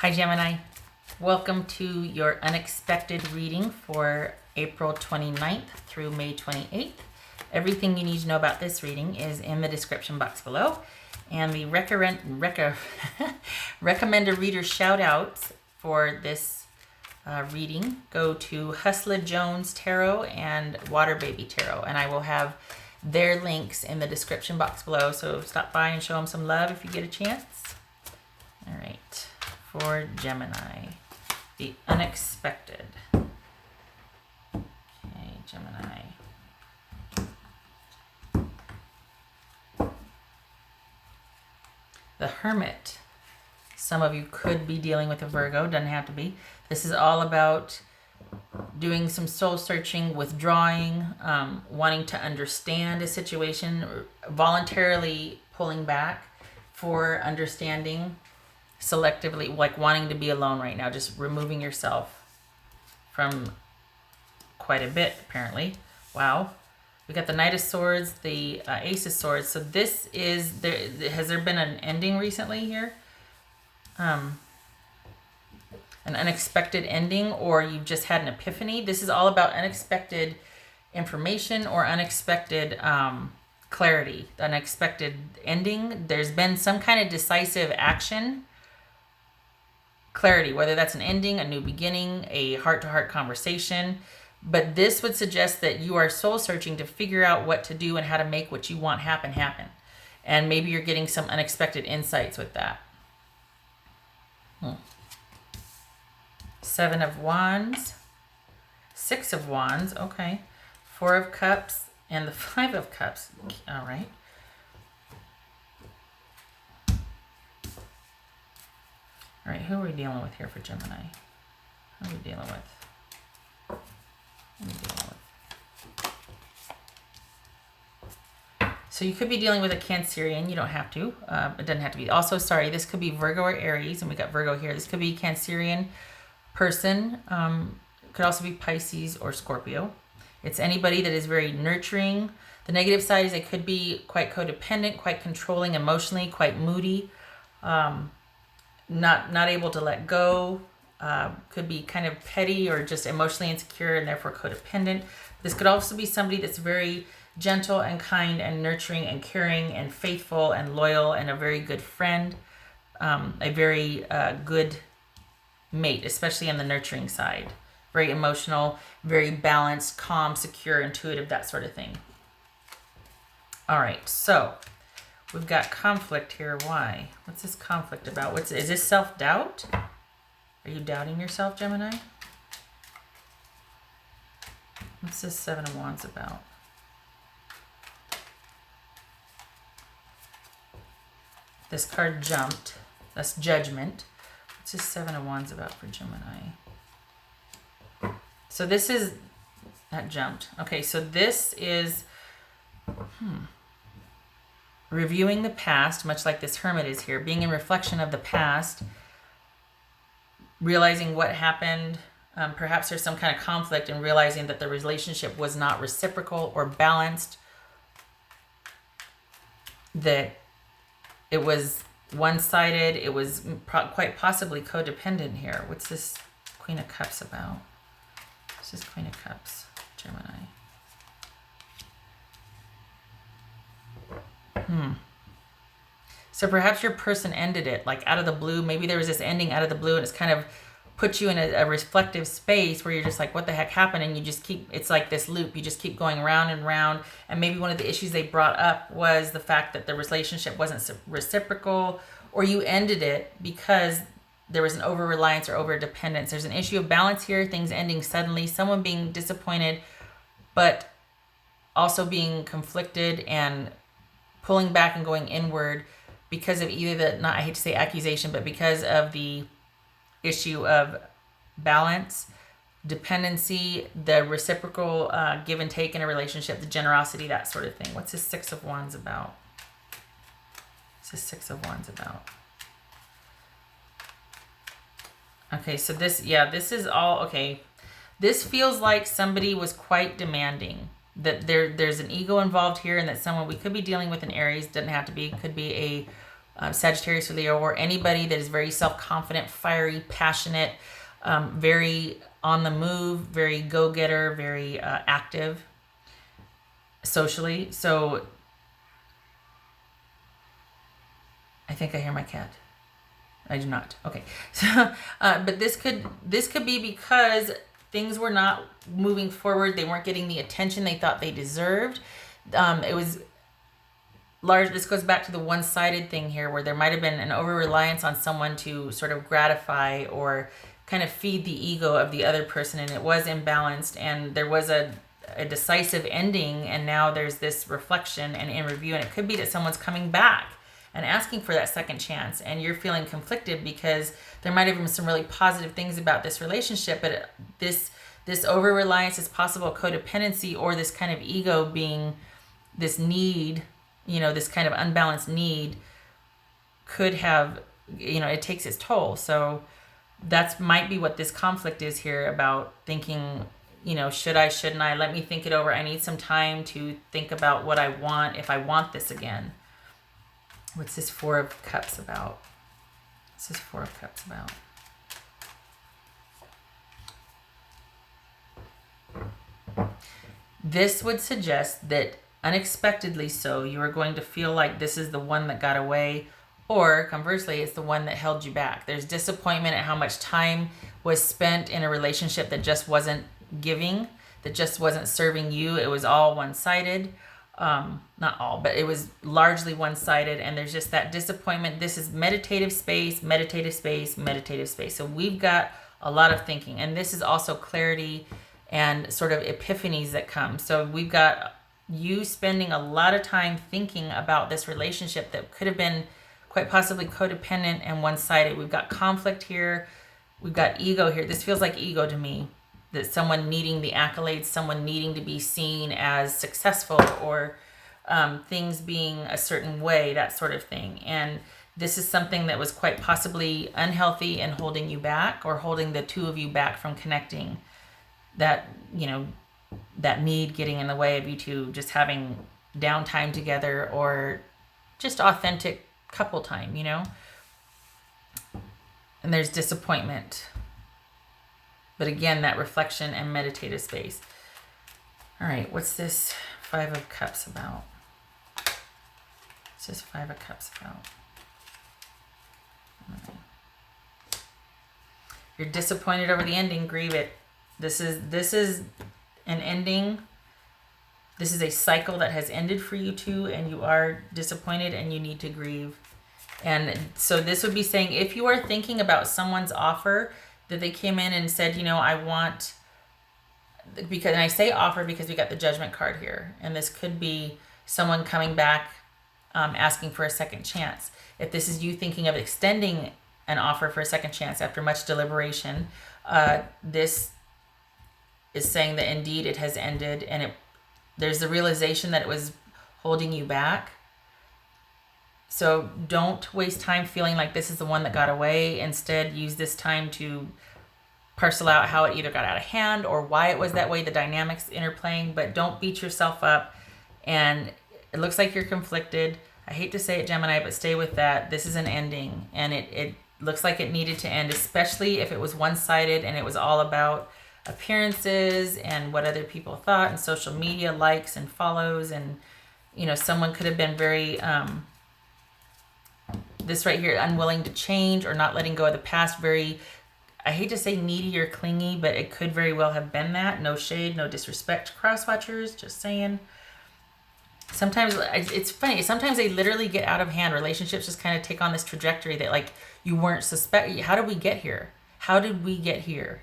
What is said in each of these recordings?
Hi Gemini, welcome to your unexpected reading for April 29th through May 28th. Everything you need to know about this reading is in the description box below, and we recommend a reader shout outs for this reading go to Hustla Jones Tarot and Water Baby Tarot, and I will have their links in the description box below, so stop by and show them some love if you get a chance. All right. For Gemini, the unexpected. Okay, Gemini. The Hermit. Some of you could be dealing with a Virgo, doesn't have to be. This is all about doing some soul searching, withdrawing, wanting to understand a situation, voluntarily pulling back for understanding. Selectively, like wanting to be alone right now, just removing yourself from quite a bit, apparently. Wow. We got the Knight of Swords, the Ace of Swords. So this is, has there been an ending recently here? An unexpected ending, or you've just had an epiphany. This is all about unexpected information or unexpected clarity, unexpected ending. There's been some kind of decisive action. Clarity, whether that's an ending, a new beginning, a heart-to-heart conversation. But this would suggest that you are soul searching to figure out what to do and how to make what you want happen. And maybe you're getting some unexpected insights with that. Seven of Wands, Six of Wands, okay. Four of Cups, and the Five of Cups. All right. All right, who are we dealing with here for Gemini? Who are we dealing with? So you could be dealing with a Cancerian. You don't have to. It doesn't have to be. Also, sorry, this could be Virgo or Aries, and we got Virgo here. This could be Cancerian person. Could also be Pisces or Scorpio. It's anybody that is very nurturing. The negative side is they could be quite codependent, quite controlling emotionally, quite moody. Not able to let go, could be kind of petty or just emotionally insecure and therefore codependent. This could also be somebody that's very gentle and kind and nurturing and caring and faithful and loyal and a very good friend, a very good mate, especially on the nurturing side. Very emotional, very balanced, calm, secure, intuitive, that sort of thing. All right, so we've got conflict here. Why? What's this conflict about? Is this self-doubt? Are you doubting yourself, Gemini? What's this Seven of Wands about? This card jumped. That's Judgment. What's this Seven of Wands about for Gemini? So this is... That jumped. Okay, so this is... reviewing the past, much like this Hermit is here, being in reflection of the past, realizing what happened. Perhaps there's some kind of conflict and realizing that the relationship was not reciprocal or balanced, that it was one-sided, it was quite possibly codependent here. What's this Queen of Cups about? What's this Queen of Cups, Gemini? So perhaps your person ended it like out of the blue. Maybe there was this ending out of the blue and it's kind of put you in a reflective space where you're just like, what the heck happened? And you just keep, it's like this loop. You just keep going round and round. And maybe one of the issues they brought up was the fact that the relationship wasn't reciprocal, or you ended it because there was an over-reliance or over-dependence. There's an issue of balance here, things ending suddenly, someone being disappointed, but also being conflicted and pulling back and going inward because of either the, not, I hate to say accusation, but because of the issue of balance, dependency, the reciprocal give and take in a relationship, the generosity, that sort of thing. What's this Six of Wands about? What's this Six of Wands about? Okay, so this, yeah, this is all, okay. This feels like somebody was quite demanding. That there's an ego involved here, and that someone, we could be dealing with an Aries, doesn't have to be, could be a Sagittarius or Leo, or anybody that is very self-confident, fiery, passionate, very on the move, very go-getter, very active socially. So I think I hear my cat. I do not. Okay. So, but this could be because things were not moving forward. They weren't getting the attention they thought they deserved. It was large. This goes back to the one-sided thing here, where there might have been an over-reliance on someone to sort of gratify or kind of feed the ego of the other person, and it was imbalanced, and there was a decisive ending, and now there's this reflection and in review, and it could be that someone's coming back and asking for that second chance, and you're feeling conflicted because there might have been some really positive things about this relationship, but this over-reliance, is possible codependency, or this kind of ego being this need, this kind of unbalanced need could have, it takes its toll. So that's might be what this conflict is here, about thinking, should I, shouldn't I? Let me think it over. I need some time to think about what I want, if I want this again. What's this Four of Cups about? What's this Four of Cups about? This would suggest that unexpectedly so, you are going to feel like this is the one that got away, or conversely, it's the one that held you back. There's disappointment at how much time was spent in a relationship that just wasn't giving, that just wasn't serving you. It was all one-sided. Not all, but it was largely one-sided, and there's just that disappointment. This is meditative space, meditative space, meditative space. So we've got a lot of thinking, and this is also clarity and sort of epiphanies that come. So we've got you spending a lot of time thinking about this relationship that could have been quite possibly codependent and one-sided. We've got conflict here. We've got ego here. This feels like ego to me, that someone needing the accolades, someone needing to be seen as successful, or things being a certain way, that sort of thing. And this is something that was quite possibly unhealthy and holding you back, or holding the two of you back from connecting. That, that need getting in the way of you two just having downtime together, or just authentic couple time, And there's disappointment. But again, that reflection and meditative space. All right, what's this Five of Cups about? What's this Five of Cups about? Okay. You're disappointed over the ending, grieve it. This is an ending. This is a cycle that has ended for you two, and you are disappointed and you need to grieve. And so this would be saying, if you are thinking about someone's offer that they came in and said, I want, because, and I say offer because we got the Judgment card here, and this could be someone coming back, asking for a second chance. If this is you thinking of extending an offer for a second chance after much deliberation, this is saying that indeed it has ended, and there's the realization that it was holding you back. So don't waste time feeling like this is the one that got away. Instead, use this time to parcel out how it either got out of hand or why it was that way, the dynamics interplaying, but don't beat yourself up. And it looks like you're conflicted. I hate to say it, Gemini, but stay with that. This is an ending, and it looks like it needed to end, especially if it was one-sided and it was all about appearances and what other people thought, and social media likes and follows, and someone could have been very this right here, unwilling to change or not letting go of the past, very, I hate to say needy or clingy, but it could very well have been that. No shade, no disrespect to cross-watchers, just saying. Sometimes it's funny, sometimes they literally get out of hand. Relationships just kind of take on this trajectory that, like, you weren't how did we get here? How did we get here?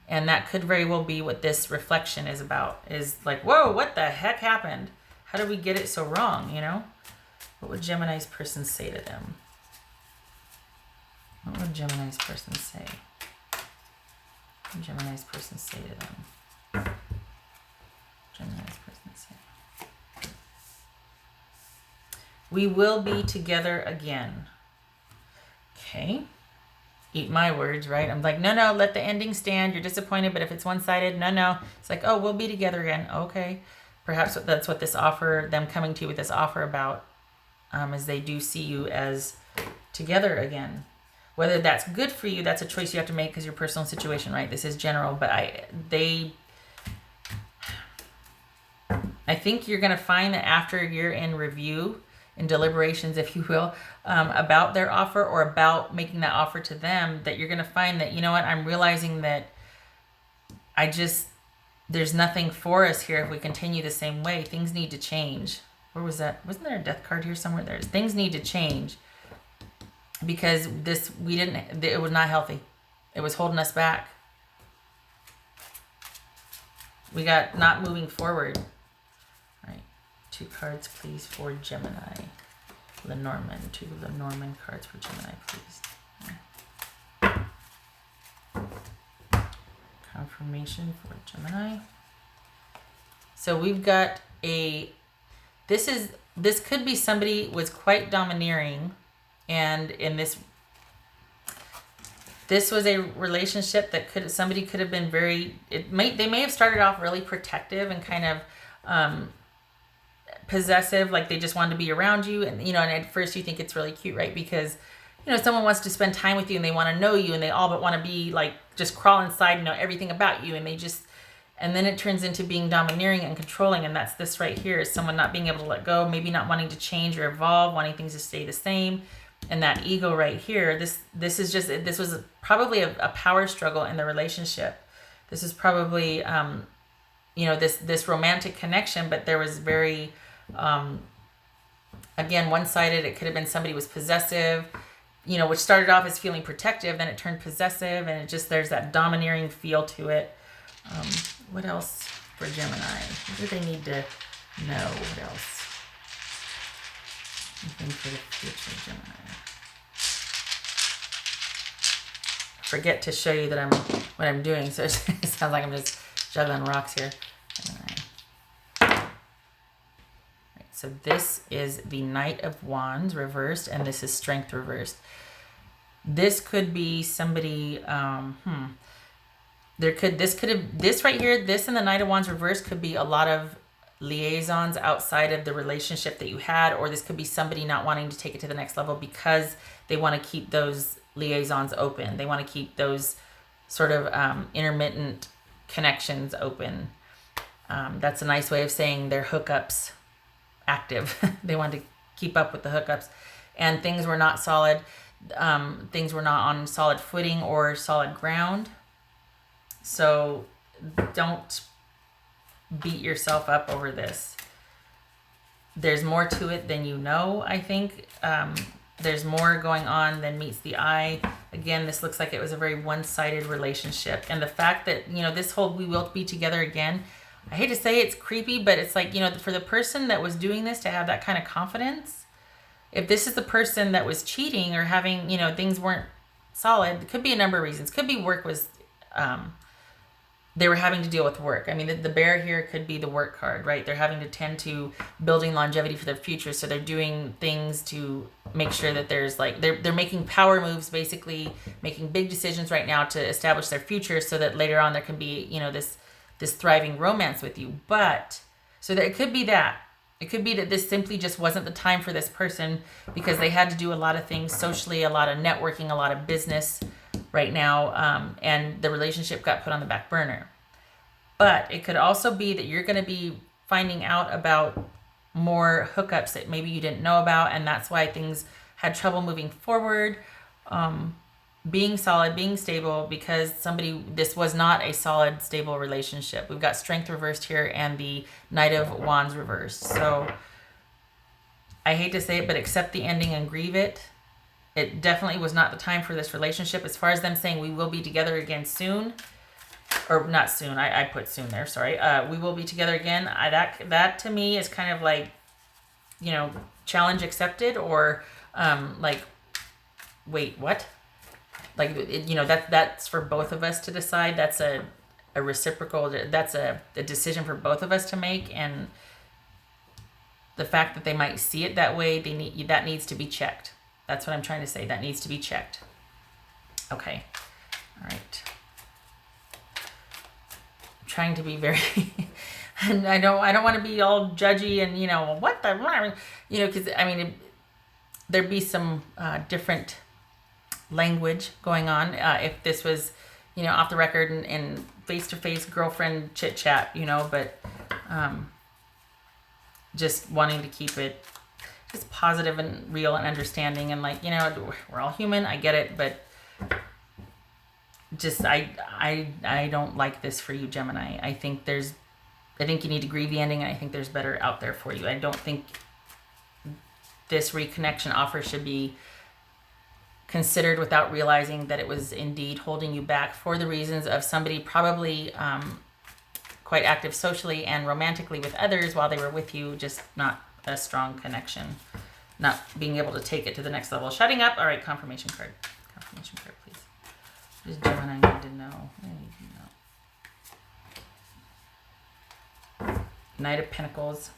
And that could very well be what this reflection is about, is like, whoa, what the heck happened? How did we get it so wrong, What would Gemini's person say to them? What would Gemini's person say? What would Gemini's person say to them? Gemini's person say. We will be together again. Okay. Eat my words, right? I'm like, no, let the ending stand. You're disappointed, but if it's one-sided, no. It's like, oh, we'll be together again. Okay. Perhaps that's what this offer, them coming to you with this offer about, as they do see you as together again. Whether that's good for you, that's a choice you have to make because your personal situation, right? This is general, but I think you're going to find that after you're in review, in deliberations, if you will, about their offer or about making that offer to them, that you're going to find that, you know what, I'm realizing that there's nothing for us here if we continue the same way. Things need to change. Where was that? Wasn't there a death card here somewhere? There's things need to change because it was not healthy. It was holding us back. We got not moving forward. All right. 2 cards, please, for Gemini. Lenormand. 2 Lenormand cards for Gemini, please. Confirmation for Gemini. So we've got this could be somebody was quite domineering, and in this was a relationship that somebody could have been they may have started off really protective and kind of possessive, like they just wanted to be around you, and and at first you think it's really cute, right? Because someone wants to spend time with you and they want to know you and they all but want to be like just crawl inside and know everything about you, and then it turns into being domineering and controlling, and that's this right here, is someone not being able to let go, maybe not wanting to change or evolve, wanting things to stay the same. And that ego right here, this was probably a power struggle in the relationship. This is probably this romantic connection, but there was very again, one-sided. It could have been somebody was possessive, which started off as feeling protective, then it turned possessive, and there's that domineering feel to it. What else for Gemini? What do they need to know? What else? Anything for the future, Gemini? I forget to show you that what I'm doing, so it sounds like I'm just juggling rocks here. Gemini. Right, so this is the Knight of Wands reversed, and this is Strength reversed. This could be somebody. This right here, this and the Knight of Wands reversed could be a lot of liaisons outside of the relationship that you had, or this could be somebody not wanting to take it to the next level because they want to keep those liaisons open. They want to keep those sort of intermittent connections open. That's a nice way of saying their hookups active. They want to keep up with the hookups, and things were not solid. Things were not on solid footing or solid ground. So don't beat yourself up over this. There's more to it than I think. There's more going on than meets the eye. Again, this looks like it was a very one-sided relationship. And the fact that, this whole we will be together again, I hate to say it's creepy, but it's like, for the person that was doing this to have that kind of confidence, if this is the person that was cheating or having, things weren't solid, it could be a number of reasons. Could be work was... they were having to deal with work. I mean, the bear here could be the work card, right? They're having to tend to building longevity for their future. So they're doing things to make sure that there's they're making power moves, basically making big decisions right now to establish their future so that later on there can be, this thriving romance with you. But so that it could be that. It could be that this simply just wasn't the time for this person because they had to do a lot of things socially, a lot of networking, a lot of business right now, and the relationship got put on the back burner. But it could also be that you're going to be finding out about more hookups that maybe you didn't know about, and that's why things had trouble moving forward, being solid, being stable, because this was not a solid, stable relationship. We've got Strength reversed here and the Knight of Wands reversed. So I hate to say it, but accept the ending and grieve it. It definitely was not the time for this relationship. As far as them saying we will be together again soon, or not soon, I put soon there, sorry. We will be together again. That to me is kind of like, challenge accepted, or wait, what? That's for both of us to decide. That's a reciprocal, that's a decision for both of us to make, and the fact that they might see it that way, that needs to be checked. That's what I'm trying to say. That needs to be checked. Okay. All right. I'm trying to be very, and I don't want to be all judgy and, because there'd be some different language going on if this was, off the record and face-to-face girlfriend chit-chat, but just wanting to keep it just positive and real and understanding, and like, we're all human, I get it, but just I don't like this for you, Gemini. I think you need to grieve the ending, and I think there's better out there for you. I don't think this reconnection offer should be considered without realizing that it was indeed holding you back for the reasons of somebody probably quite active socially and romantically with others while they were with you, just not a strong connection, not being able to take it to the next level. Shutting up. All right, confirmation card. Confirmation card, please. What does Gemini need to know? I need to know. Knight of Pentacles.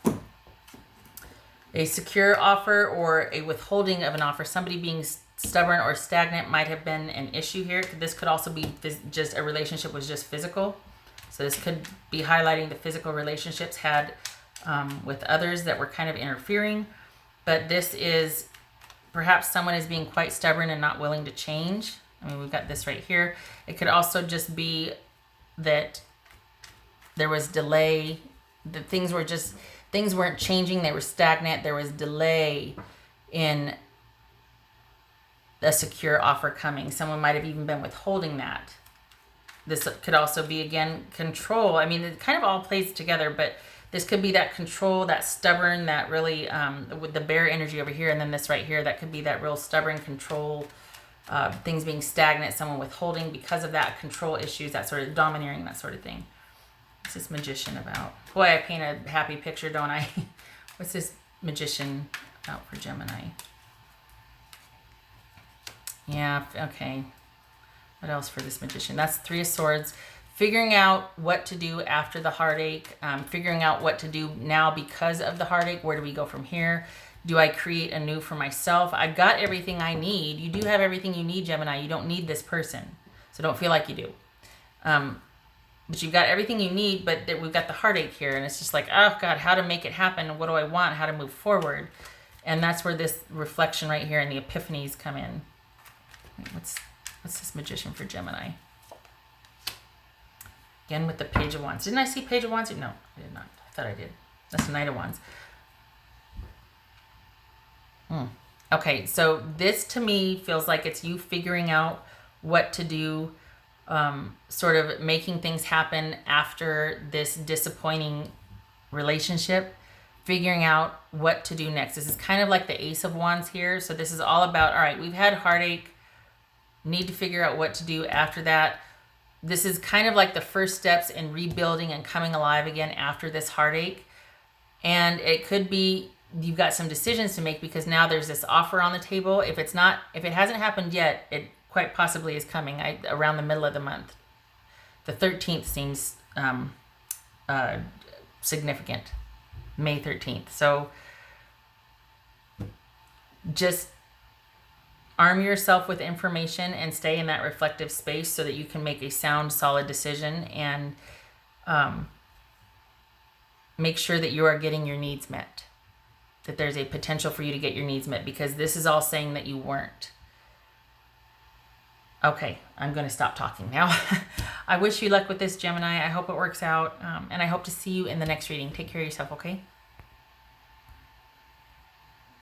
A secure offer or a withholding of an offer. Somebody being stubborn or stagnant might have been an issue here. This could also be just a relationship was just physical. So this could be highlighting the physical relationships had with others that were kind of interfering. But this is perhaps someone is being quite stubborn and not willing to change. I mean, we've got this right here. It could also just be that there was delay. The things weren't changing. They were stagnant. There was delay in a secure offer coming. Someone might have even been withholding that. This could also be, again, control. I mean, it kind of all plays together, but this could be that control, that stubborn, that really, with the bear energy over here, and then this right here, that could be that real stubborn control, things being stagnant, someone withholding because of that, control issues, that sort of domineering, that sort of thing. What's this Magician about? Boy, I paint a happy picture, don't I? What's this Magician about for Gemini? Yeah, okay. What else for this Magician? That's Three of Swords. Figuring out what to do after the heartache. Figuring out what to do now because of the heartache. Where do we go from here? Do I create anew for myself? I've got everything I need. You do have everything you need, Gemini. You don't need this person. So don't feel like you do. But you've got everything you need, but we've got the heartache here. And it's just like, oh, God, how to make it happen? What do I want? How to move forward? And that's where this reflection right here and the epiphanies come in. What's this Magician for Gemini? Again with the Page of Wands. Didn't I see Page of Wands? No, I did not. I thought I did. That's the Knight of Wands. Okay, so this to me feels like it's you figuring out what to do, sort of making things happen after this disappointing relationship, figuring out what to do next. This is kind of like the Ace of Wands here. So this is all about, all right, we've had heartache, need to figure out what to do after that. This is kind of like the first steps in rebuilding and coming alive again after this heartache. And it could be you've got some decisions to make because now there's this offer on the table. If it hasn't happened yet, it quite possibly is coming around the middle of the month. The 13th seems significant. May 13th. So just arm yourself with information and stay in that reflective space so that you can make a sound, solid decision and make sure that you are getting your needs met. That there's a potential for you to get your needs met because this is all saying that you weren't. Okay, I'm going to stop talking now. I wish you luck with this, Gemini. I hope it works out. And I hope to see you in the next reading. Take care of yourself, okay?